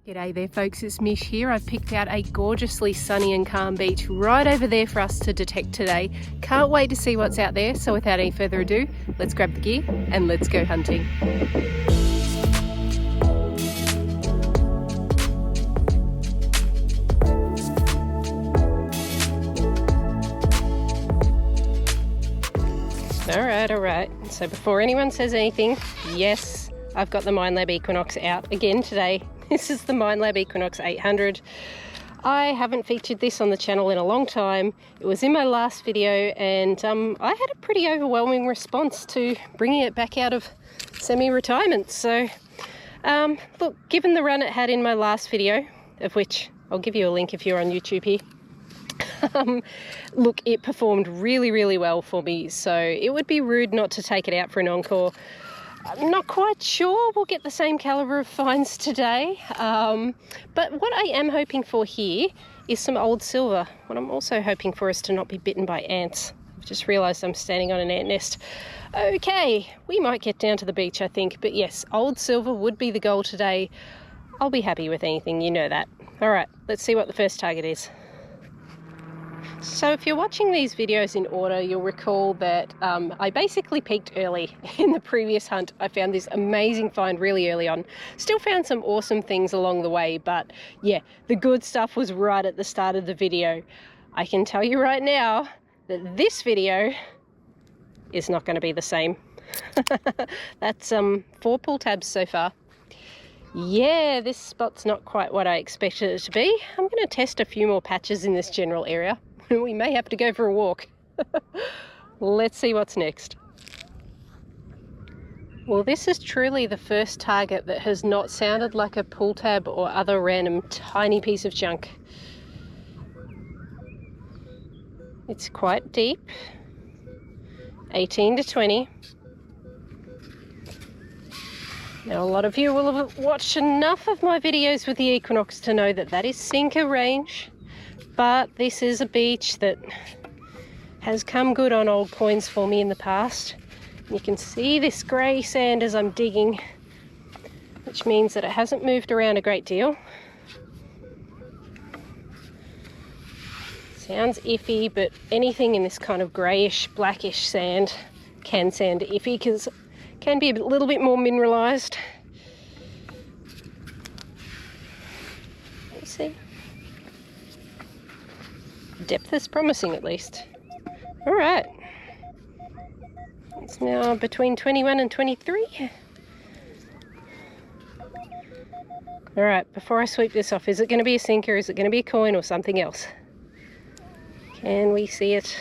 G'day there folks, it's Mish here. I've picked out a gorgeously sunny and calm beach right over there for us to detect today. Can't wait to see what's out there, so without any further ado, let's grab the gear and let's go hunting. Alright, so before anyone says anything, yes, I've got the Minelab Equinox out again today. This is the Minelab Equinox 800. I haven't featured this on the channel in a long time. It was in my last video and I had a pretty overwhelming response to bringing it back out of semi-retirement. So look, given the run it had in my last video, of which I'll give you a link if you're on YouTube here, look, it performed really well for me, so it would be rude not to take it out for an encore. I'm not quite sure we'll get the same caliber of finds today, but what I am hoping for here is some old silver. What I'm also hoping for is to not be bitten by ants. I've just realised I'm standing on an ant nest. Okay, we might get down to the beach, I think, but yes, old silver would be the goal today. I'll be happy with anything, you know that. Alright, let's see what the first target is. So if you're watching these videos in order, you'll recall that I basically peaked early in the previous hunt. I found this amazing find really early on. Still found some awesome things along the way, but yeah, the good stuff was right at the start of the video. I can tell you right now that this video is not going to be the same. That's 4 pull tabs so far. Yeah, this spot's not quite what I expected it to be. I'm going to test a few more patches in this general area. We may have to go for a walk. Let's see what's next. Well, this is truly the first target that has not sounded like a pull tab or other random tiny piece of junk. It's quite deep, 18 to 20. Now, a lot of you will have watched enough of my videos with the Equinox to know that that is sinker range. But this is a beach that has come good on old coins for me in the past. You can see this grey sand as I'm digging, which means that it hasn't moved around a great deal. Sounds iffy, but anything in this kind of greyish, blackish sand can sound iffy because it can be a little bit more mineralised. Let's see. Depth is promising, at least. All right, it's now between 21 and 23. All right, before I sweep this off, is it going to be a sinker, is it going to be a coin, or something else? Can we see it?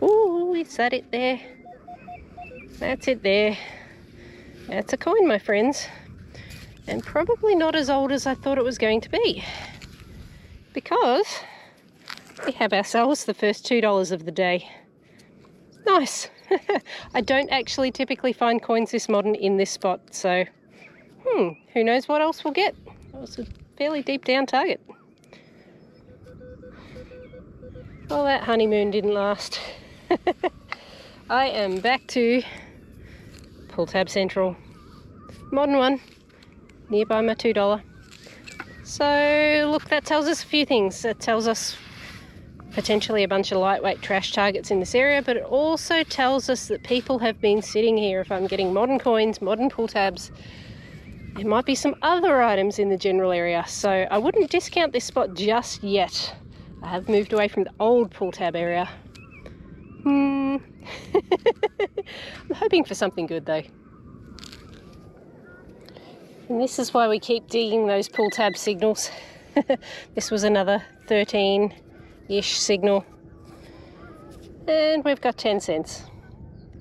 Ooh, is that it there? That's it there. That's a coin, my friends, and probably not as old as I thought it was going to be, because we have ourselves the first $2 of the day. Nice. I don't actually typically find coins this modern in this spot, so who knows what else we'll get. That was a fairly deep down target. Well, that honeymoon didn't last. I am back to Pull Tab Central. Modern one, nearby my $2. So look, that tells us a few things. That tells us potentially a bunch of lightweight trash targets in this area, but it also tells us that people have been sitting here. If I'm getting modern coins, modern pull tabs, there might be some other items in the general area, so I wouldn't discount this spot just yet. I have moved away from the old pull tab area. I'm hoping for something good though. And this is why we keep digging those pull tab signals. This was another 13-ish signal, and we've got 10 cents,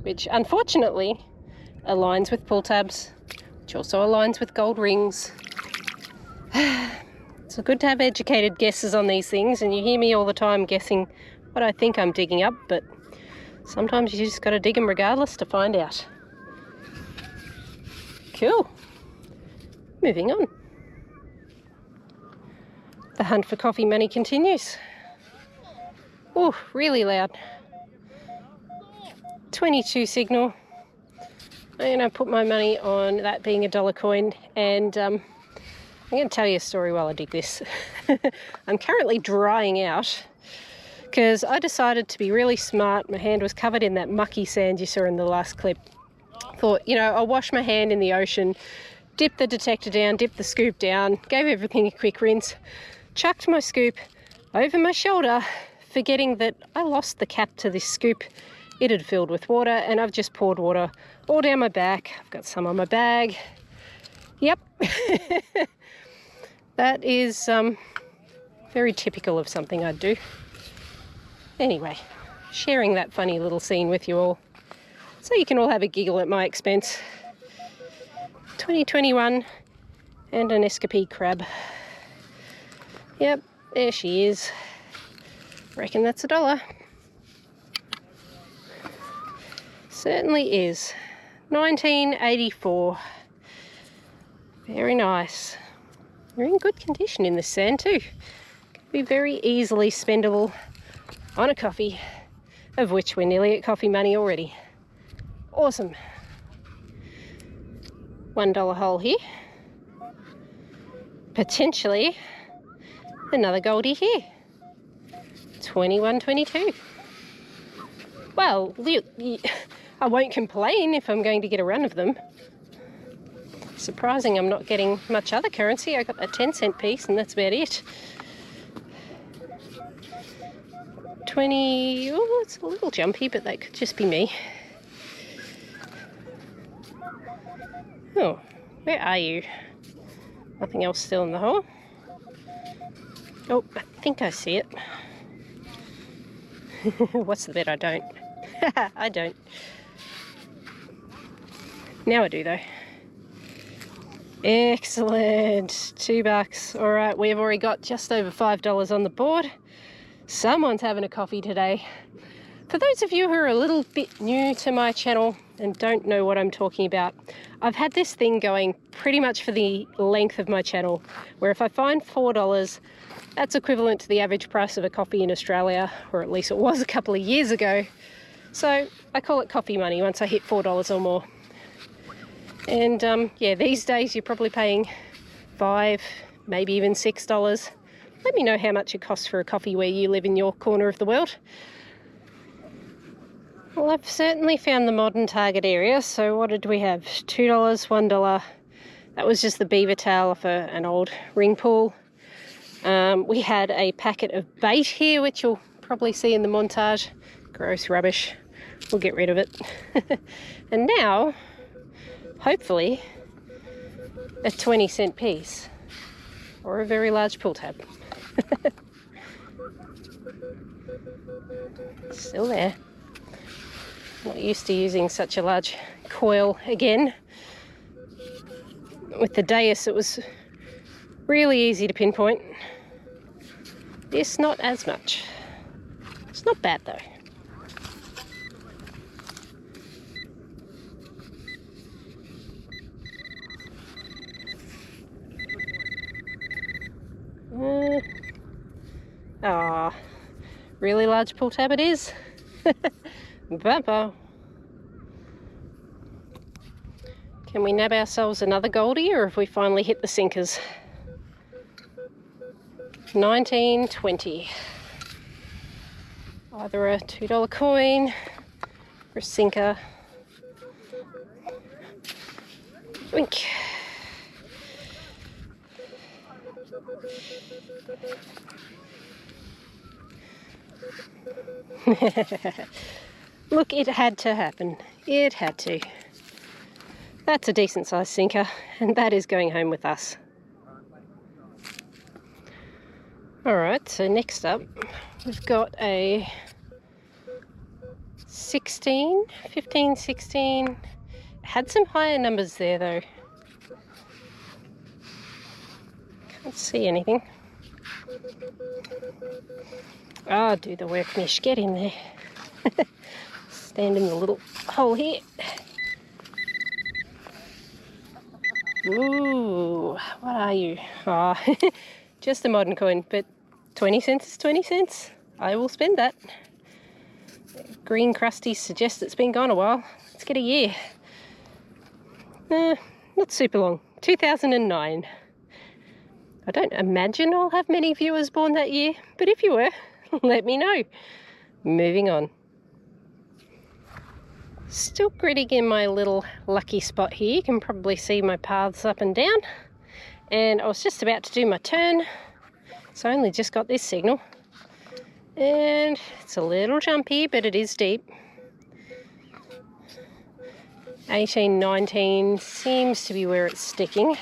which unfortunately aligns with pull tabs, which also aligns with gold rings. It's good to have educated guesses on these things, and you hear me all the time guessing what I think I'm digging up, but sometimes you just got to dig them regardless to find out. Cool. Moving on. The hunt for coffee money continues. Oh, really loud. 22 signal. I'm going to put my money on that being a $1 coin, and I'm going to tell you a story while I dig this. I'm currently drying out because I decided to be really smart. My hand was covered in that mucky sand you saw in the last clip. Thought, you know, I'll wash my hand in the ocean, dip the detector down, dip the scoop down, gave everything a quick rinse, chucked my scoop over my shoulder, forgetting that I lost the cap to this scoop. It had filled with water, and I've just poured water all down my back. I've got some on my bag. Yep. That is very typical of something I'd do. Anyway, sharing that funny little scene with you all, so you can all have a giggle at my expense. 2021 and an escapee crab. Yep, there she is. Reckon that's $1. Certainly is. 1984. Very nice. They're in good condition in this sand too. Could be very easily spendable on a coffee, of which we're nearly at coffee money already. Awesome. $1 hole here. Potentially another goldie here. 21.22. Well, I won't complain if I'm going to get a run of them. Surprising I'm not getting much other currency. I got a 10-cent piece and that's about it. 20, oh, it's a little jumpy, but that could just be me. Oh, where are you? Nothing else still in the hole. Oh, I think I see it. What's the bet I don't? I don't. Now I do though. Excellent. $2. All right, we've already got just over $5 on the board. Someone's having a coffee today. For those of you who are a little bit new to my channel and don't know what I'm talking about, I've had this thing going pretty much for the length of my channel, where if I find $4, that's equivalent to the average price of a coffee in Australia, or at least it was a couple of years ago. So I call it coffee money once I hit $4 or more. And yeah, these days you're probably paying $5, maybe even $6. Let me know how much it costs for a coffee where you live in your corner of the world. Well, I've certainly found the modern target area. So what did we have? $2, $1. That was just the beaver tail off an old ring pool. We had a packet of bait here, which you'll probably see in the montage. Gross rubbish. We'll get rid of it. And now, hopefully, a 20-cent piece or a very large pull tab. Still there. Not used to using such a large coil again. With the Deus, it was really easy to pinpoint. This, not as much. It's not bad though. Really large pull tab it is. Bumper. Can we nab ourselves another goldie, or have we finally hit the sinkers? 19.20. Either a $2 coin or a sinker. Wink. Look, it had to happen. It had to. That's a decent sized sinker, and that is going home with us. Alright, so next up we've got a 16, 15, 16. Had some higher numbers there though. Can't see anything. Ah, do the work, Mish. Get in there. Stand in the little hole here. Ooh, what are you? Ah, just a modern coin, but 20 cents is 20 cents. I will spend that. Green crusties suggest it's been gone a while. Let's get a year. Not super long. 2009. I don't imagine I'll have many viewers born that year, but if you were, let me know. Moving on. Still gritting in my little lucky spot here. You can probably see my paths up and down. And I was just about to do my turn, so I only just got this signal. And it's a little jumpy, but it is deep. 18, 19 seems to be where it's sticking.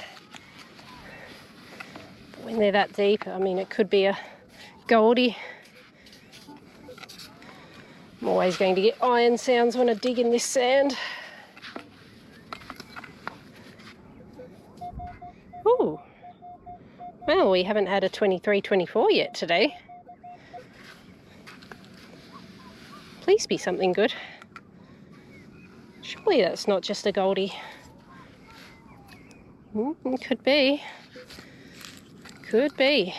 But when they're that deep, I mean, it could be a goldie. I'm always going to get iron sounds when I dig in this sand. Ooh. Well, we haven't had a 23-24 yet today. Please be something good. Surely that's not just a goldie. Could be. Could be.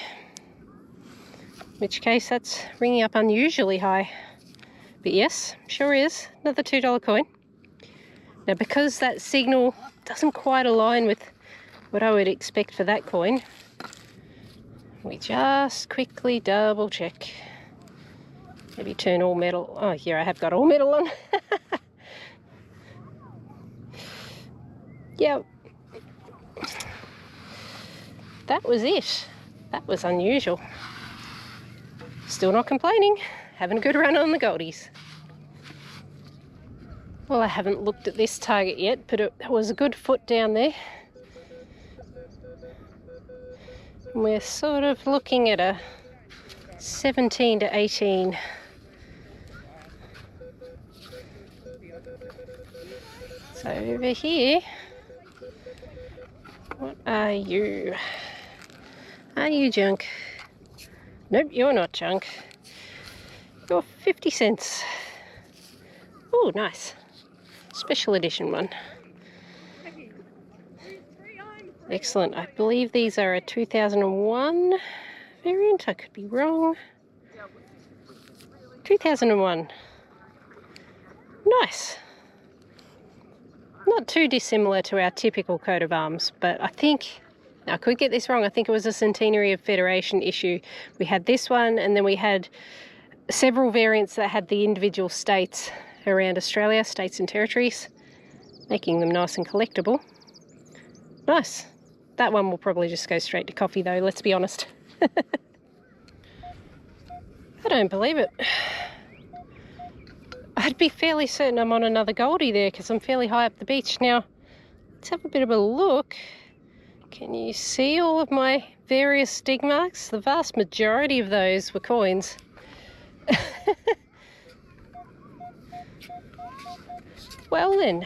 In which case that's ringing up unusually high. But yes, sure is. Another $2 coin. Now because that signal doesn't quite align with what I would expect for that coin, we just quickly double check. Maybe turn all metal. Oh, here I have got all metal on. Yep. That was it. That was unusual. Still not complaining. Having a good run on the goldies. Well, I haven't looked at this target yet, but it was a good foot down there. And we're sort of looking at a 17 to 18. So over here, what are you? Are you junk? Nope, you're not junk. You're 50 cents. Oh, nice. Special edition one. Excellent. I believe these are a 2001 variant. I could be wrong. 2001. Nice. Not too dissimilar to our typical coat of arms, but I think, I could get this wrong, I think it was a Centenary of Federation issue. We had this one, and then we had several variants that had the individual states around Australia, states and territories, making them nice and collectible. Nice. That one will probably just go straight to coffee though, let's be honest. I don't believe it. I'd be fairly certain I'm on another goldie there because I'm fairly high up the beach. Now, let's have a bit of a look. Can you see all of my various stig marks? The vast majority of those were coins. Well then,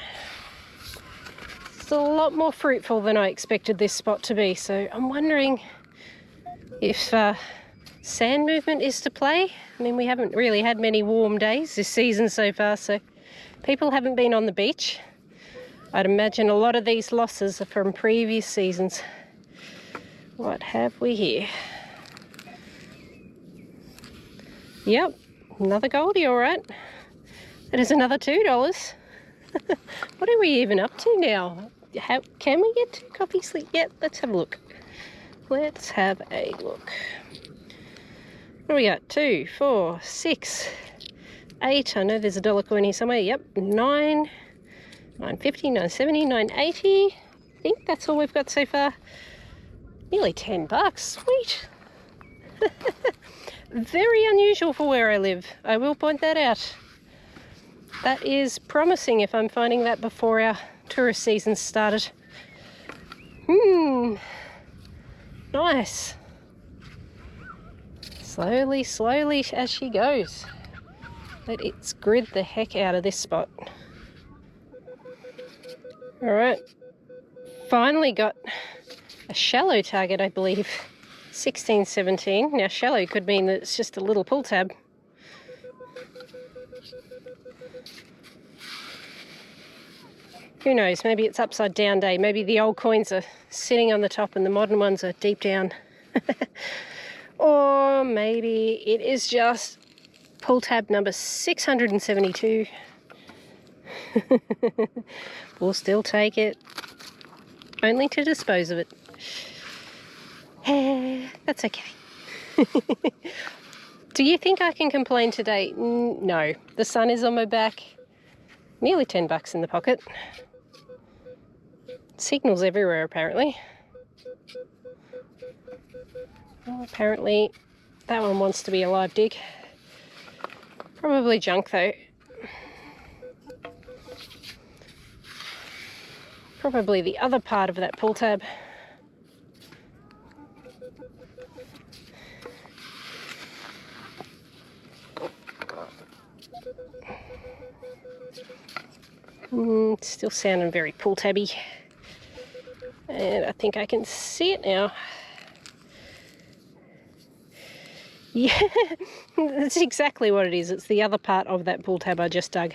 it's a lot more fruitful than I expected this spot to be, so I'm wondering if sand movement is to play. I mean, we haven't really had many warm days this season so far, so people haven't been on the beach. I'd imagine a lot of these losses are from previous seasons. What have we here? Yep, another goldie, all right. That is another $2. What are we even up to now? Can we get 2 coffee sleep yet? Let's have a look. Let's have a look. What do we got? 2, 4, 6, 8. I know there's a dollar coin here somewhere. Yep, 9, 9.50, 9.70, 9.80. I think that's all we've got so far. Nearly $10. Sweet. Very unusual for where I live. I will point that out. That is promising if I'm finding that before our tourist season started. Nice. Slowly, slowly as she goes. Let it grid the heck out of this spot. Alright. Finally got a shallow target, I believe. 16, 17. Now shallow could mean that it's just a little pull tab. Who knows, maybe it's upside down day. Maybe the old coins are sitting on the top and the modern ones are deep down. Or maybe it is just pull tab number 672. We'll still take it, only to dispose of it. That's okay. Do you think I can complain today? No. The sun is on my back. Nearly $10 in the pocket. Signals everywhere, apparently. Well, apparently that one wants to be a live dig. Probably junk though. Probably the other part of that pull tab. Still sounding very pull tabby. And I think I can see it now. Yeah, that's exactly what it is. It's the other part of that pull tab I just dug.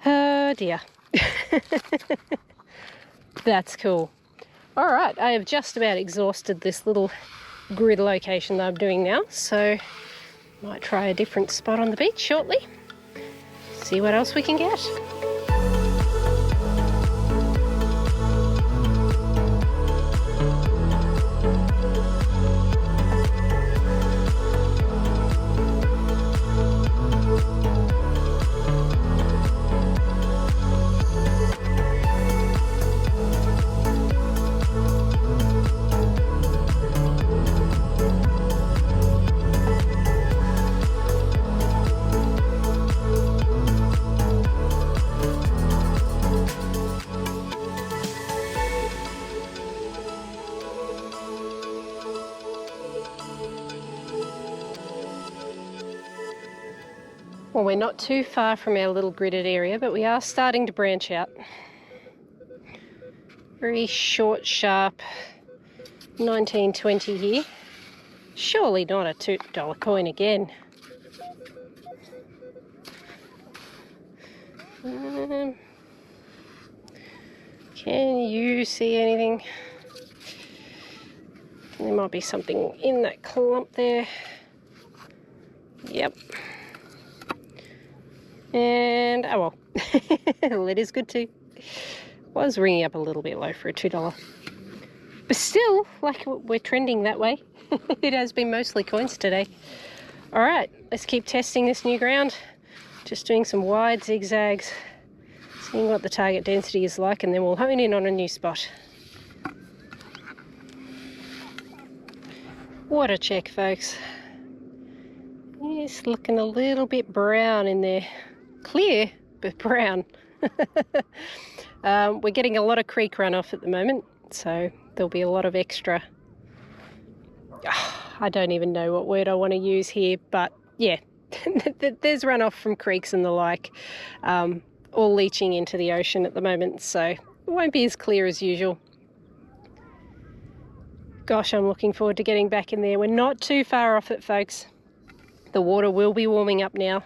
Oh dear. That's cool. All right, I have just about exhausted this little grid location that I'm doing now, so might try a different spot on the beach shortly. See what else we can get. Well, we're not too far from our little gridded area, but we are starting to branch out. Very short, sharp 1920 here. Surely not a $2 coin again. Can you see anything? There might be something in that clump there. Yep. And, oh well, well, it is good too. Was ringing up a little bit low for a $2. But still, like, we're trending that way. It has been mostly coins today. All right, let's keep testing this new ground. Just doing some wide zigzags, seeing what the target density is like, and then we'll hone in on a new spot. Water check, folks. It's looking a little bit brown in there. Clear, but brown. We're getting a lot of creek runoff at the moment, so there'll be a lot of extra. I don't even know what word I want to use here, but yeah, there's runoff from creeks and the like, all leaching into the ocean at the moment, so it won't be as clear as usual. Gosh, I'm looking forward to getting back in there. We're not too far off it, folks. The water will be warming up now.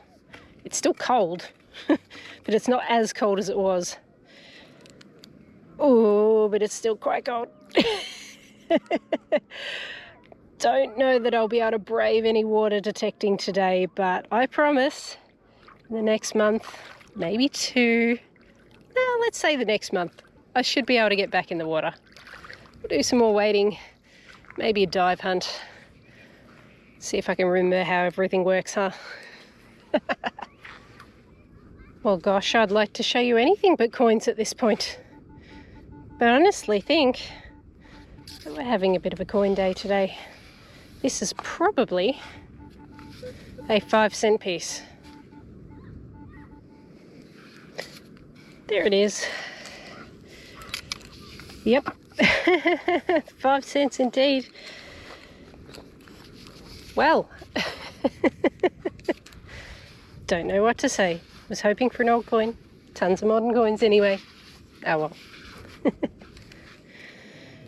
It's still cold, but it's not as cold as it was. Oh, but it's still quite cold. Don't know that I'll be able to brave any water detecting today, but I promise in the next month, maybe two, no, let's say the next month, I should be able to get back in the water. We'll do some more wading, maybe a dive hunt. See if I can remember how everything works, huh? Well, gosh, I'd like to show you anything but coins at this point. But I honestly think that we're having a bit of a coin day today. This is probably a 5-cent piece. There it is. Yep, 5 cents indeed. Well, don't know what to say. Was hoping for an old coin. Tons of modern coins anyway. Oh well.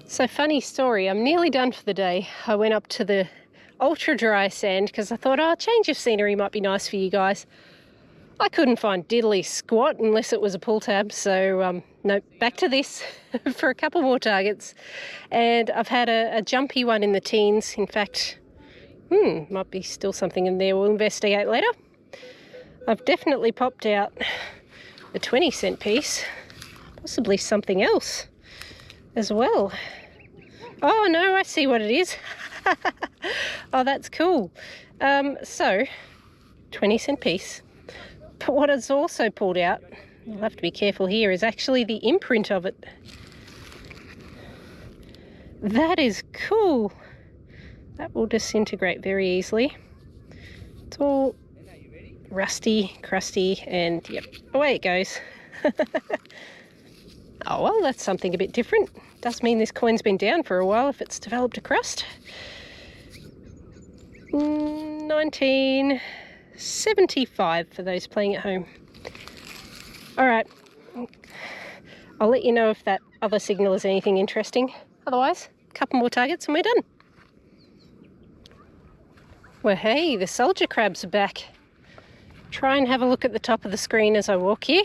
So funny story, I'm nearly done for the day. I went up to the ultra dry sand because I thought, oh, a change of scenery might be nice for you guys. I couldn't find diddly squat unless it was a pull tab, so no, back to this for a couple more targets. And I've had a jumpy one in the teens. In fact, might be still something in there. We'll investigate later. I've definitely popped out a 20-cent piece, possibly something else as well. Oh no, I see what it is. Oh, that's cool. So 20-cent piece. But what it's also pulled out, you'll have to be careful here, is actually the imprint of it. That is cool. That will disintegrate very easily. It's all rusty, crusty, and yep, away it goes. Oh well, that's something a bit different. Does mean this coin's been down for a while if it's developed a crust. 1975 for those playing at home. Alright, I'll let you know if that other signal is anything interesting. Otherwise, a couple more targets and we're done. Well, hey, the soldier crabs are back. Try and have a look at the top of the screen as I walk here,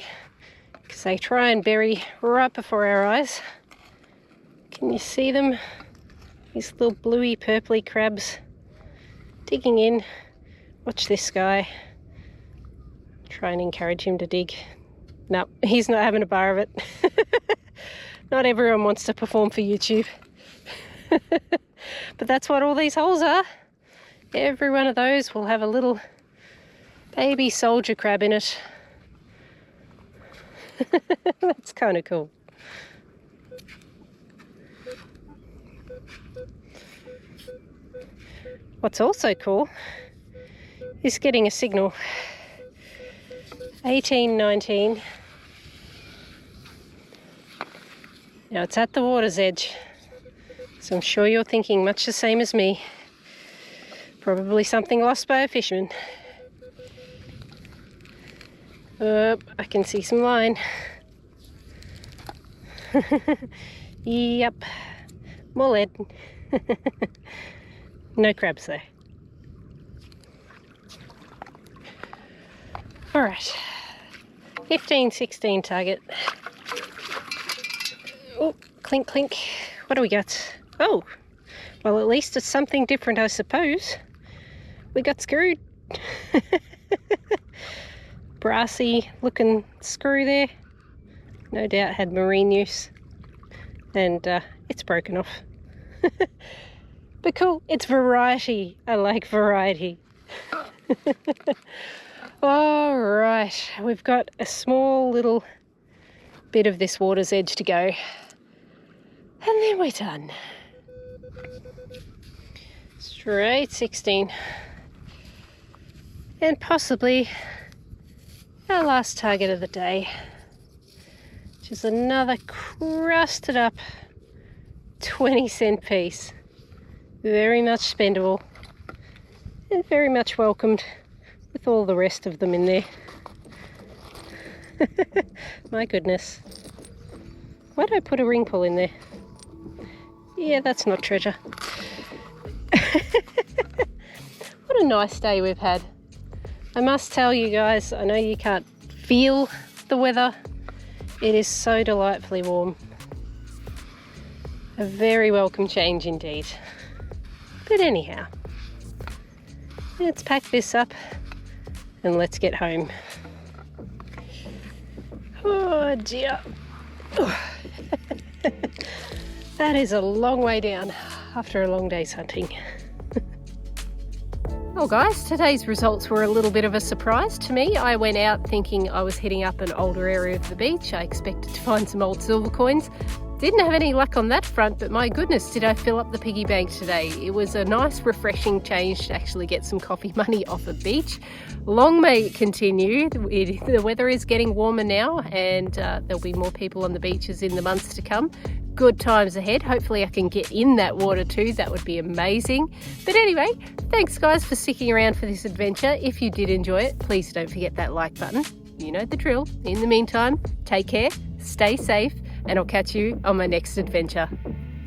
because they try and bury right before our eyes. Can you see them? These little bluey, purpley crabs digging in. Watch this guy. Try and encourage him to dig. No, he's not having a bar of it. Not everyone wants to perform for YouTube. But that's what all these holes are. Every one of those will have a little baby soldier crab in it. That's kind of cool. What's also cool is getting a signal. 1819. Now it's at the water's edge, so I'm sure you're thinking much the same as me. Probably something lost by a fisherman. I can see some line. Yep, more lead. No crabs though. Alright, 15-16 target. Oh, clink clink. What do we got? Oh, well at least it's something different I suppose. We got screwed. Brassy looking screw there. No doubt had marine use. And it's broken off. But cool, it's variety. I like variety. Alright, we've got a small little bit of this water's edge to go. And then we're done. Straight 16. And possibly our last target of the day, which is another crusted up 20-cent piece. Very much spendable and very much welcomed with all the rest of them in there. My goodness. Why did I put a ring pull in there? Yeah, that's not treasure. What a nice day we've had. I must tell you guys, I know you can't feel the weather. It is so delightfully warm. A very welcome change indeed. But anyhow, let's pack this up and let's get home. Oh dear. That is a long way down after a long day's hunting. Well guys, today's results were a little bit of a surprise to me. I went out thinking I was heading up an older area of the beach. I expected to find some old silver coins. Didn't have any luck on that front, but my goodness, did I fill up the piggy bank today. It was a nice refreshing change to actually get some coffee money off a beach. Long may it continue. The weather is getting warmer now, and there'll be more people on the beaches in the months to come. Good times ahead. Hopefully I can get in that water too. That would be amazing. But anyway, thanks guys for sticking around for this adventure. If you did enjoy it, please don't forget that like button. You know the drill. In the meantime, take care, stay safe, and I'll catch you on my next adventure.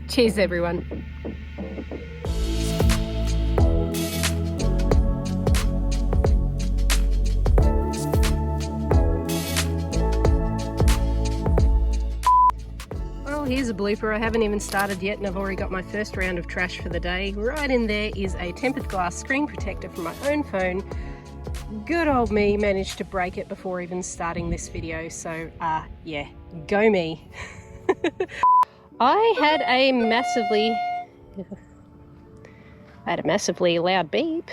Cheers everyone. Well, here's a blooper. I haven't even started yet and I've already got my first round of trash for the day. Right in there is a tempered glass screen protector from my own phone. Good old me managed to break it before even starting this video, so yeah, go me. I had a massively loud beep.